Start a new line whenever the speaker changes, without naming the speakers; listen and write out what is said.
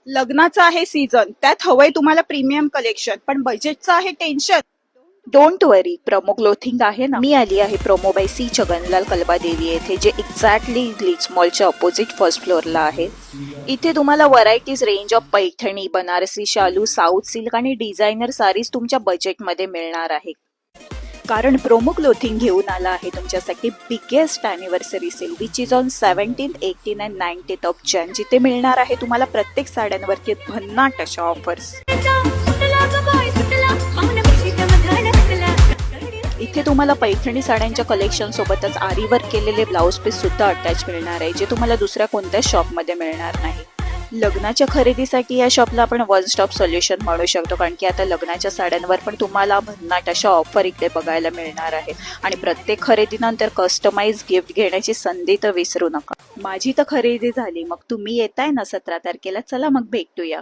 लग्नाचा आहे सीझन, त्यात हवंय तुम्हाला प्रीमियम कलेक्शन, पण बजेटचं आहे tension.
Don't worry, promo clothing आहे ना. मी आली आहे प्रोमो बाय सी छगनलाल कलबादेवी येथे, जे एक्झॅक्टली ग्लिट्स मॉलच्या ऑपोजिट फर्स्ट फ्लोअरला आहे. इथे तुम्हाला varieties range of Paithani, Banarasi शालू, साऊथ सिल्क आणि डिझायनर सारीज तुमच्या बजेटमध्ये मिळणार आहे. कारण प्रोमो क्लोथिंग घेऊन आला आहे तुमच्यासाठी biggest anniversary sale, which is on 17th, 18th and 19th of Jan, जिथे मिळणार आहे तुम्हाला प्रत्येक साड्यांवरती भन्नाट अशा ऑफर्स. इथे तुम्हाला पैठणी साड्यांच्या कलेक्शन सोबतच आरीवर्क केलेले ब्लाऊज पीस सुद्धा अटॅच मिळणार आहे, जे तुम्हाला दुसऱ्या कोणत्याच शॉपमध्ये मिळणार नाही. लग्नाच्या खरेदीसाठी या शॉपला आपण वन स्टॉप सोल्युशन म्हणू शकतो, कारण की आता लग्नाच्या साड्यांवर पण तुम्हाला भन्नाट अशा ऑफर इकडे बघायला मिळणार आहे. आणि प्रत्येक खरेदीनंतर कस्टमाइज गिफ्ट घेण्याची संधी तर विसरू नका. माझी तर खरेदी झाली, मग तुम्ही येताय ना 17 तारखेला? चला मग भेटूया.